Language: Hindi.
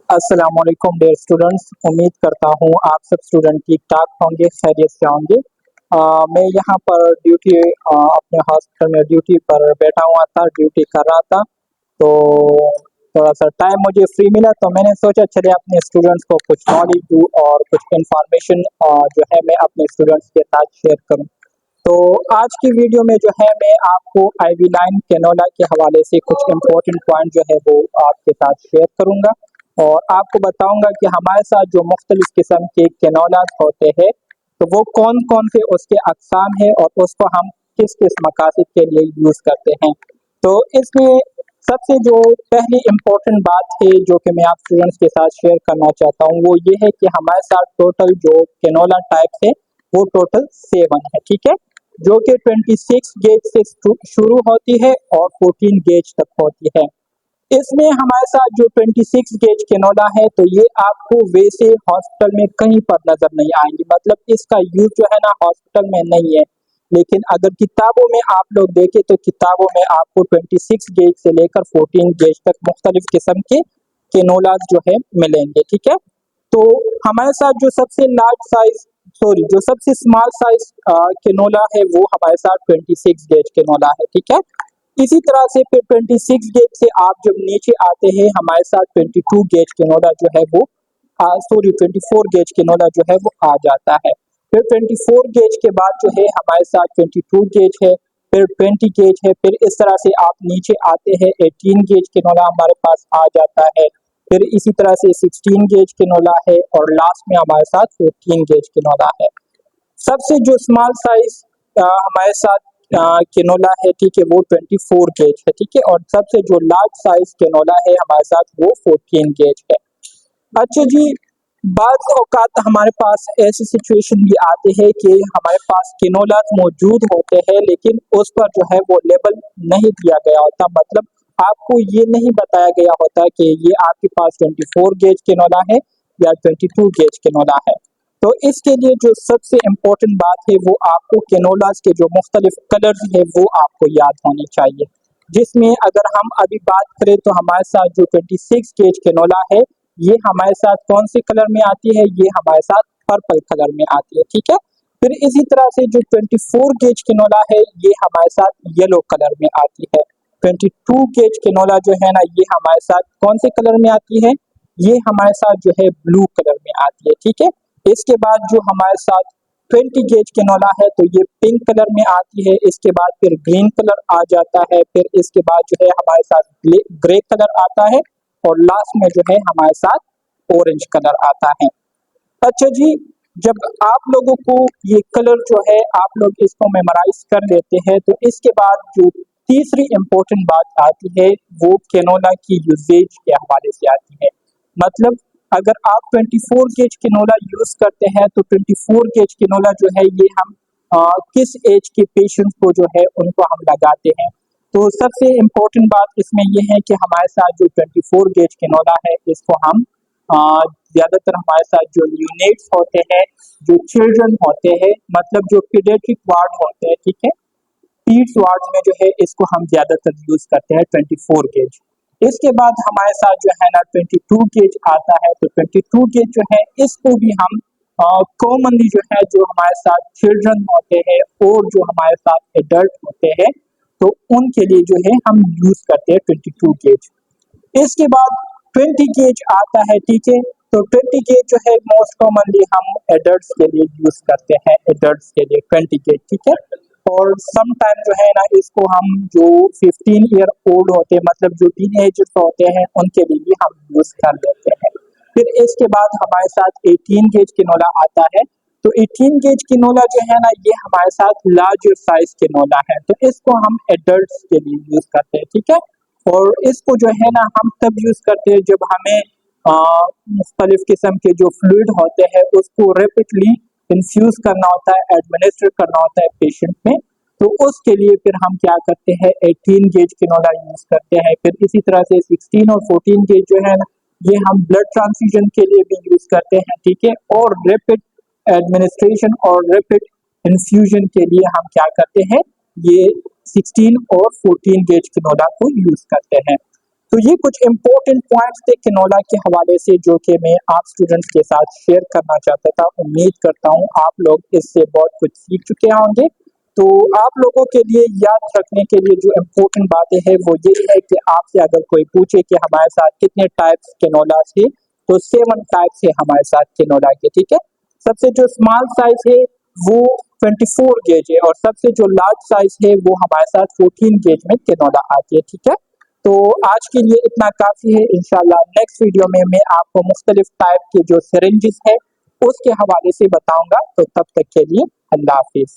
अस्सलाम वालेकुम डियर स्टूडेंट्स। उम्मीद करता हूँ आप सब स्टूडेंट ठीक ठाक होंगे, खैरियत से होंगे। मैं यहाँ पर अपने हॉस्पिटल में ड्यूटी पर बैठा हुआ था, ड्यूटी कर रहा था। तो थोड़ा सा टाइम मुझे फ्री मिला तो मैंने सोचा चलिए अपने स्टूडेंट्स को कुछ नॉलेज दूँ और कुछ इंफॉर्मेशन जो है मैं अपने स्टूडेंट्स के साथ शेयर करूँ। तो आज की वीडियो में जो है मैं आपको आईवी लाइन कैनोला के हवाले से कुछ इम्पोर्टेंट पॉइंट जो है वो आपके साथ शेयर करूंगा और आपको बताऊंगा कि हमारे साथ जो मुख्तलिफ किस्म के कैनोलाज होते हैं तो वो कौन कौन से उसके अकसाम है और उसको हम किस किस मकासद के लिए यूज़ करते हैं। तो इसमें सबसे जो पहली इम्पोर्टेंट बात है जो कि मैं आप स्टूडेंट्स के साथ शेयर करना चाहता हूँ वो ये है कि हमारे साथ टोटल जो कैनोला टाइप है वो टोटल 7 है, ठीक है, जो कि 26 गेज से शुरू होती है और 14 गेज तक होती है। इसमें हमारे साथ जो 26 गेज कैनोला है तो ये आपको वैसे हॉस्पिटल में कहीं पर नजर नहीं आएंगी, मतलब इसका यूज जो है ना हॉस्पिटल में नहीं है। लेकिन अगर किताबों में आप लोग देखें तो किताबों में आपको 26 गेज से लेकर 14 गेज तक मुख्तलिफ किस्म के कैनोलाज जो है मिलेंगे, ठीक है। तो हमारे साथ जो सबसे लार्ज साइज जो सबसे स्मॉल साइज कैनोला है वो हमारे साथ 26 गेज कैनोला है, ठीक है। इसी तरह से फिर 26 गेज से आप जब नीचे आते हैं हमारे साथ 22 गेज कैनोला जो है वो 24 गेज कैनोला जो है वो आ जाता है। फिर 24 गेज के बाद जो है हमारे साथ 22 गेज है, फिर 20 गेज है, फिर इस तरह से आप नीचे आते हैं 18 गेज कैनोला हमारे पास आ जाता है। फिर इसी तरह से 16 गेज कैनोला है और लास्ट में हमारे साथ 14 गेज कैनोला है। सबसे जो स्मॉल साइज हमारे साथ कैनोला है, ठीक है, वो 24 गेज है, ठीक है, और सबसे जो लार्ज साइज कैनोला है हमारे साथ वो 14 गेज है। अच्छा जी, बाज़ औकात हमारे पास ऐसी सिचुएशन भी आते हैं कि हमारे पास कैनोला मौजूद होते हैं लेकिन उस पर जो है वो लेबल नहीं दिया गया होता, मतलब आपको ये नहीं बताया गया होता कि ये आपके पास 24 गेज कैनोला है या 22 गेज कैनोला है। तो इसके लिए जो सबसे इम्पोर्टेंट बात है वो आपको कैनोलाज के जो मुख्तलिफ कलर्स है वो आपको याद होने चाहिए। जिसमें अगर हम अभी बात करें तो हमारे साथ जो 26 गेज कैनोला है ये हमारे साथ कौन से कलर में आती है, ये हमारे साथ पर्पल कलर में आती है, ठीक है। फिर इसी तरह से जो 24 गेज कैनोला है ये हमारे साथ येलो कलर में आती है। 22 गेज कैनोला जो है ना ये हमारे साथ कौन से कलर में आती है, ये हमारे साथ जो है ब्लू कलर में आती है, ठीक है। इसके बाद जो हमारे साथ 20 गेज कैनोला है तो ये पिंक कलर में आती है। इसके बाद फिर ग्रीन कलर आ जाता है, फिर इसके बाद जो है हमारे साथ ग्रे कलर आता है और लास्ट में जो है हमारे साथ ऑरेंज कलर आता है। अच्छा जी, जब आप लोगों को ये कलर जो है आप लोग इसको मेमोराइज कर लेते हैं तो इसके बाद जो तीसरी इम्पोर्टेंट बात आती है वो कैनोला की यूजेज के हवाले से आती है। मतलब अगर आप 24 गेज कैनोला यूज करते हैं तो 24 गेज कैनोला जो है ये हम किस एज के पेशेंट्स को जो है उनको हम लगाते हैं। तो सबसे इम्पोर्टेंट बात इसमें ये है कि हमारे साथ जो 24 गेज कैनोला है इसको हम ज्यादातर हमारे साथ जो न्यूनेट्स होते हैं, जो चिल्ड्रन होते हैं, मतलब जो पीडियाट्रिक वार्ड होते हैं, ठीक है, पीड्स वार्ड में जो है इसको हम ज्यादातर यूज करते हैं 24 गेज। इसके बाद हमारे साथ जो है ना 22 गेज आता है, तो 22 गेज जो है इसको भी हम कॉमनली जो है जो हमारे साथ चिल्ड्रन होते हैं और जो हमारे साथ एडल्ट होते हैं तो उनके लिए जो है हम यूज करते हैं 22 गेज। इसके बाद 20 गेज आता है, ठीक है, तो 20 गेज जो है मोस्ट कॉमनली हम एडल्ट्स के लिए यूज करते हैं, एडल्ट्स के लिए 20 गेज, ठीक है। और सम टाइम जो है ना इसको हम जो 15 ईयर ओल्ड होते हैं, मतलब जो टीनेजर्स होते हैं उनके लिए भी हम यूज कर लेते हैं। फिर इसके बाद हमारे साथ 18 गेज कैनोला आता है, तो 18 गेज कैनोला जो है ना ये हमारे साथ लार्जर साइज कैनोला है, तो इसको हम एडल्ट्स के लिए यूज करते हैं, ठीक है। और इसको जो है ना हम तब यूज करते हैं जब हमें मुख्तलिफ किस्म के जो फ्लूइड होते हैं उसको रेपिडली इन्फ्यूज करना होता है, एडमिनिस्टर करना होता है पेशेंट में, तो उसके लिए फिर हम क्या करते हैं 18 गेज कैनोला यूज करते हैं। फिर इसी तरह से 16 और 14 गेज जो है ना ये हम ब्लड ट्रांसफ्यूजन के लिए भी यूज करते हैं, ठीक है, और रेपिड एडमिनिस्ट्रेशन और रेपिड इन्फ्यूजन के लिए हम क्या करते हैं ये 16 और 14 गेज कैनोला को यूज करते हैं। तो ये कुछ इंपॉर्टेंट पॉइंट्स थे कैनोला के हवाले से जो कि मैं आप स्टूडेंट्स के साथ शेयर करना चाहता था। उम्मीद करता हूँ आप लोग इससे बहुत कुछ सीख चुके होंगे। तो आप लोगों के लिए याद रखने के लिए जो इम्पोर्टेंट बातें हैं वो ये है कि आपसे अगर कोई पूछे कि हमारे साथ कितने टाइप्स कैनोला है, तो 7 टाइप्स है हमारे साथ कैनोला के, ठीक है। सबसे जो स्मॉल साइज है वो 24 गेज है और सबसे जो लार्ज साइज है वो हमारे साथ 14 गेज में कैनोला आती है, ठीक है। तो आज के लिए इतना काफी है। इंशाल्लाह नेक्स्ट वीडियो में मैं आपको मुख्तलिफ टाइप के जो सिरिंजेस है उसके हवाले से बताऊंगा। तो तब तक के लिए अल्लाह हाफिज।